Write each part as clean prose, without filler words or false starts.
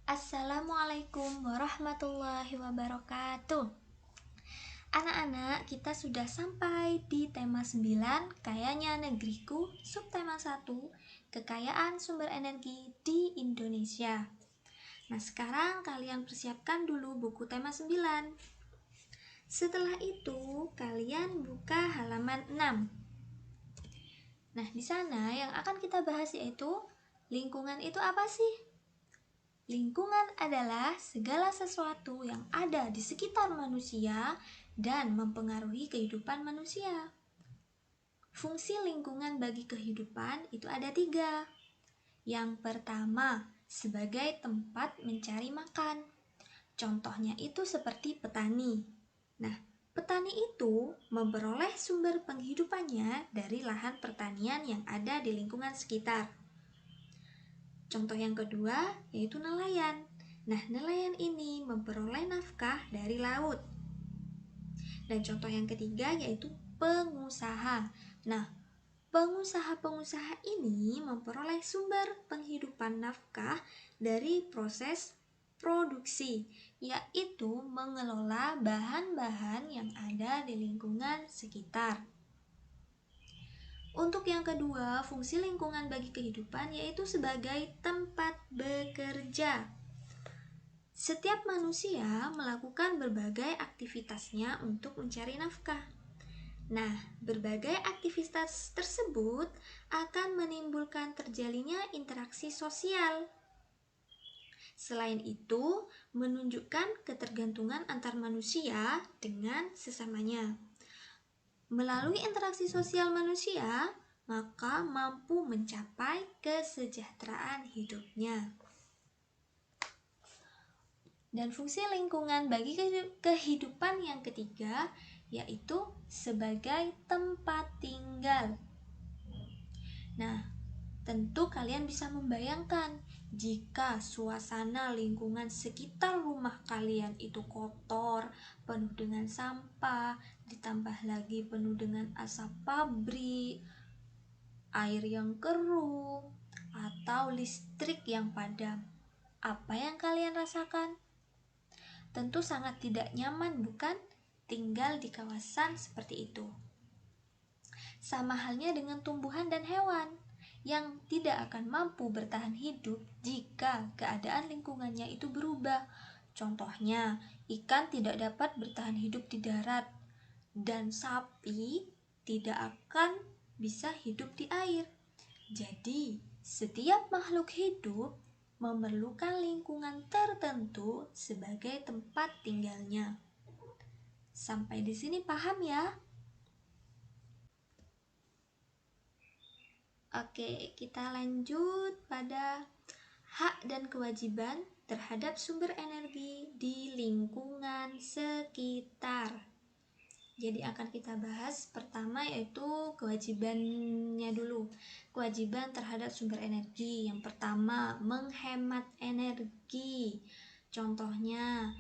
Assalamualaikum warahmatullahi wabarakatuh. Anak-anak, kita sudah sampai di tema 9, Kayanya Negeriku, subtema 1, Kekayaan Sumber Energi di Indonesia. Nah, sekarang kalian persiapkan dulu buku tema 9. Setelah itu, kalian buka halaman 6. Nah, di sana yang akan kita bahas yaitu lingkungan itu apa sih? Lingkungan adalah segala sesuatu yang ada di sekitar manusia dan mempengaruhi kehidupan manusia. Fungsi lingkungan bagi kehidupan itu ada 3. Yang pertama, sebagai tempat mencari makan. Contohnya itu seperti petani. Nah, petani itu memperoleh sumber penghidupannya dari lahan pertanian yang ada di lingkungan sekitar. Contoh yang kedua yaitu nelayan. Nah, nelayan ini memperoleh nafkah dari laut. Dan contoh yang ketiga yaitu pengusaha. Nah, pengusaha-pengusaha ini memperoleh sumber penghidupan nafkah dari proses produksi, yaitu mengelola bahan-bahan yang ada di lingkungan sekitar. Untuk yang kedua, fungsi lingkungan bagi kehidupan yaitu sebagai tempat bekerja. Setiap manusia melakukan berbagai aktivitasnya untuk mencari nafkah. Nah, berbagai aktivitas tersebut akan menimbulkan terjalinnya interaksi sosial. Selain itu, menunjukkan ketergantungan antar manusia dengan sesamanya. Melalui interaksi sosial manusia, maka mampu mencapai kesejahteraan hidupnya. Dan fungsi lingkungan bagi kehidupan yang ketiga yaitu sebagai tempat tinggal. Nah, tentu kalian bisa membayangkan jika suasana lingkungan sekitar rumah kalian itu kotor, penuh dengan sampah, ditambah lagi penuh dengan asap pabrik, air yang keruh, atau listrik yang padam. Apa yang kalian rasakan? Tentu sangat tidak nyaman, bukan? Tinggal di kawasan seperti itu. Sama halnya dengan tumbuhan dan hewan yang tidak akan mampu bertahan hidup jika keadaan lingkungannya itu berubah. Contohnya, ikan tidak dapat bertahan hidup di darat dan sapi tidak akan bisa hidup di air. Jadi, setiap makhluk hidup memerlukan lingkungan tertentu sebagai tempat tinggalnya. Sampai di sini paham ya? Oke, kita lanjut pada hak dan kewajiban terhadap sumber energi di lingkungan sekitar. Jadi akan kita bahas pertama yaitu kewajibannya dulu. Kewajiban terhadap sumber energi. Yang pertama, menghemat energi. Contohnya,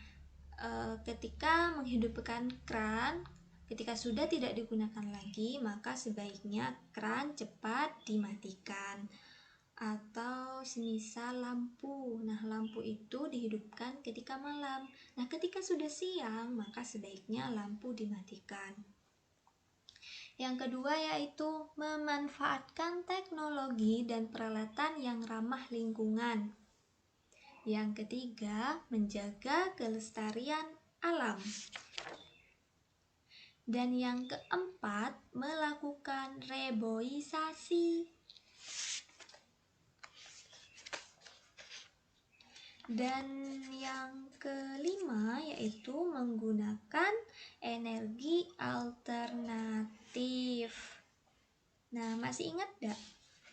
ketika menghidupkan keran, ketika sudah tidak digunakan lagi, maka sebaiknya keran cepat dimatikan. Atau semisal lampu. Nah, lampu itu dihidupkan ketika malam. Nah, ketika sudah siang, maka sebaiknya lampu dimatikan. Yang kedua yaitu memanfaatkan teknologi dan peralatan yang ramah lingkungan. Yang ketiga, menjaga kelestarian alam. Dan yang keempat, melakukan reboisasi. Dan yang kelima yaitu menggunakan energi alternatif. Nah, masih ingat gak?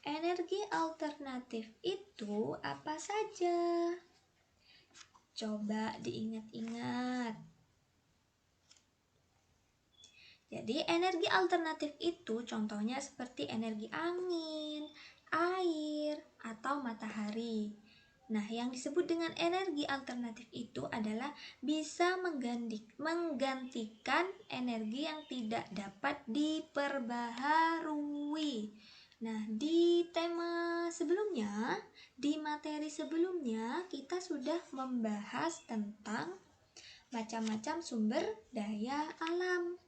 Energi alternatif itu apa saja? Coba diingat-ingat. Jadi energi alternatif itu contohnya seperti energi angin, air, atau matahari. Nah, yang disebut dengan energi alternatif itu adalah bisa menggantikan energi yang tidak dapat diperbaharui. Nah, di tema sebelumnya, Di materi sebelumnya kita sudah membahas tentang macam-macam sumber daya alam.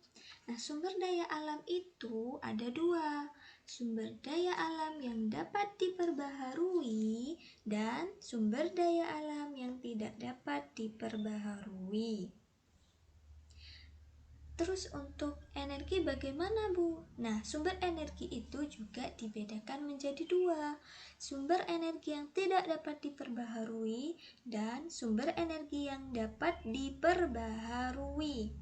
Nah, sumber daya alam itu ada dua, sumber daya alam yang dapat diperbaharui dan sumber daya alam yang tidak dapat diperbaharui. Terus untuk energi bagaimana, Bu? Nah, sumber energi itu juga dibedakan menjadi dua, sumber energi yang tidak dapat diperbaharui dan sumber energi yang dapat diperbaharui.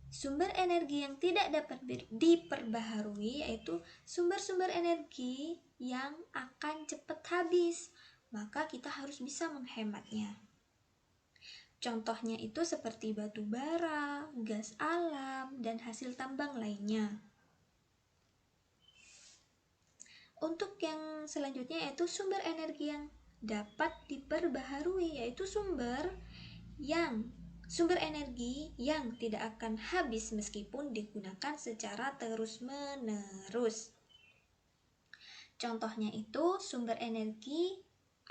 Sumber energi yang tidak dapat diperbaharui yaitu sumber-sumber energi yang akan cepat habis, maka kita harus bisa menghematnya. Contohnya itu seperti batu bara, gas alam, dan hasil tambang lainnya. Untuk yang selanjutnya yaitu sumber energi yang dapat diperbaharui, yaitu sumber energi yang tidak akan habis meskipun digunakan secara terus-menerus. Contohnya itu sumber energi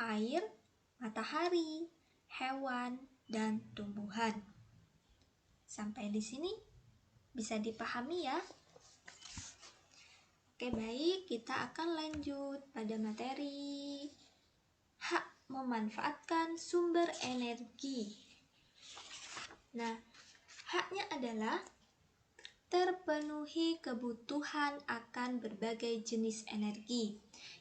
air, matahari, hewan, dan tumbuhan. Sampai di sini bisa dipahami ya? Oke, baik, kita akan lanjut pada materi hak memanfaatkan sumber energi. Nah, haknya adalah terpenuhi kebutuhan akan berbagai jenis energi.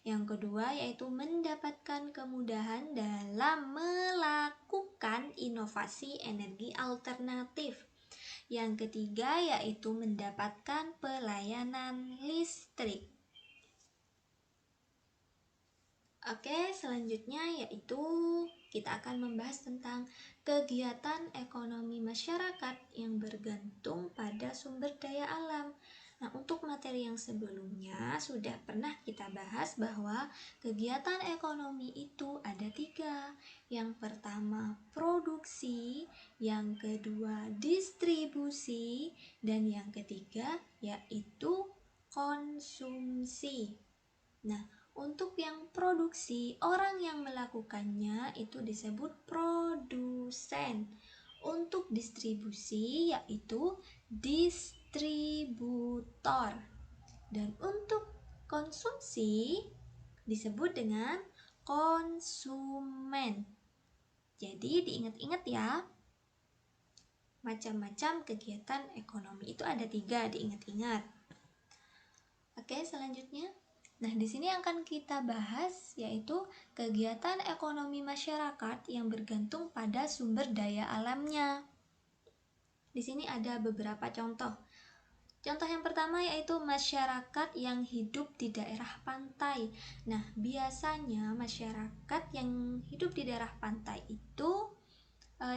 Yang kedua yaitu mendapatkan kemudahan dalam melakukan inovasi energi alternatif. Yang ketiga yaitu mendapatkan pelayanan listrik. Oke, selanjutnya yaitu kita akan membahas tentang kegiatan ekonomi masyarakat yang bergantung pada sumber daya alam. Nah, untuk materi yang sebelumnya sudah pernah kita bahas bahwa kegiatan ekonomi itu ada tiga. Yang pertama produksi, yang kedua distribusi, dan yang ketiga yaitu konsumsi. Nah, untuk yang produksi, orang yang melakukannya itu disebut produsen. Untuk distribusi yaitu distributor. Dan untuk konsumsi disebut dengan konsumen. Jadi diingat-ingat ya, macam-macam kegiatan ekonomi itu ada tiga, diingat-ingat. Oke, selanjutnya. Nah, di sini akan kita bahas yaitu kegiatan ekonomi masyarakat yang bergantung pada sumber daya alamnya. Di sini ada beberapa contoh. Contoh yang pertama yaitu masyarakat yang hidup di daerah pantai. Nah, biasanya masyarakat yang hidup di daerah pantai itu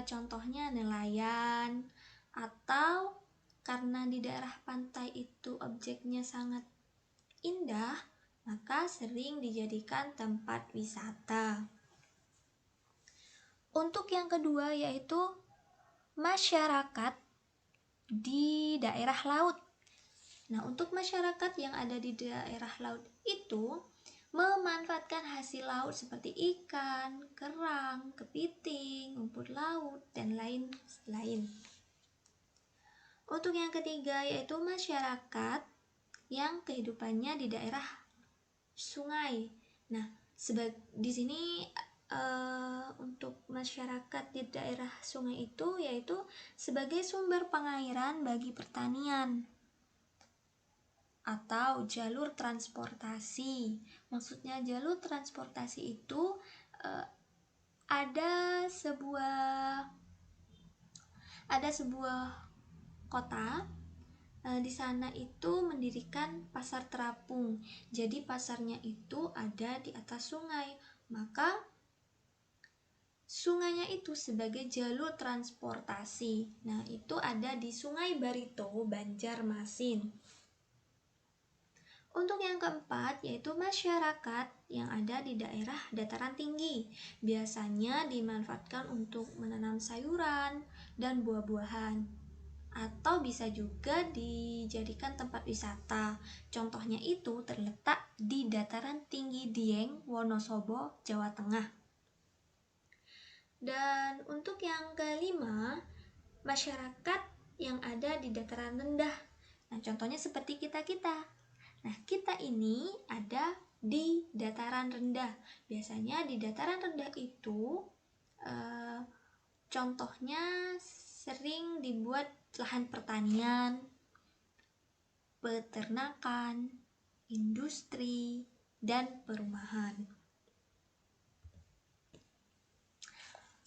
contohnya nelayan, atau karena di daerah pantai itu objeknya sangat indah, maka sering dijadikan tempat wisata. Untuk yang kedua yaitu masyarakat di daerah laut. Nah, untuk masyarakat yang ada di daerah laut itu memanfaatkan hasil laut seperti ikan, kerang, kepiting, rumput laut, dan lain-lain. Untuk yang ketiga yaitu masyarakat yang kehidupannya di daerah sungai. Nah, di sini untuk masyarakat di daerah sungai itu yaitu sebagai sumber pengairan bagi pertanian atau jalur transportasi. Maksudnya jalur transportasi itu ada sebuah kota. Di sana itu mendirikan pasar terapung. Jadi pasarnya itu ada di atas sungai. Maka sungainya itu sebagai jalur transportasi. Nah, itu ada di Sungai Barito, Banjarmasin. Untuk yang keempat yaitu masyarakat yang ada di daerah dataran tinggi. Biasanya dimanfaatkan untuk menanam sayuran dan buah-buahan. atau bisa juga dijadikan tempat wisata. Contohnya itu terletak di dataran tinggi Dieng, Wonosobo, Jawa Tengah. Dan untuk yang kelima, masyarakat yang ada di dataran rendah. Nah, contohnya seperti kita-kita. Nah, kita ini ada di dataran rendah. Biasanya di dataran rendah itu contohnya sering dibuat lahan pertanian, peternakan, industri, dan perumahan.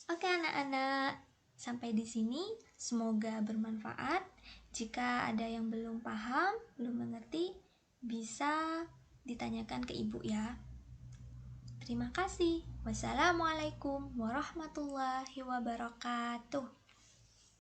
Oke anak-anak, sampai di sini semoga bermanfaat. Jika ada yang belum paham, belum mengerti, bisa ditanyakan ke ibu ya. Terima kasih. Wassalamualaikum warahmatullahi wabarakatuh.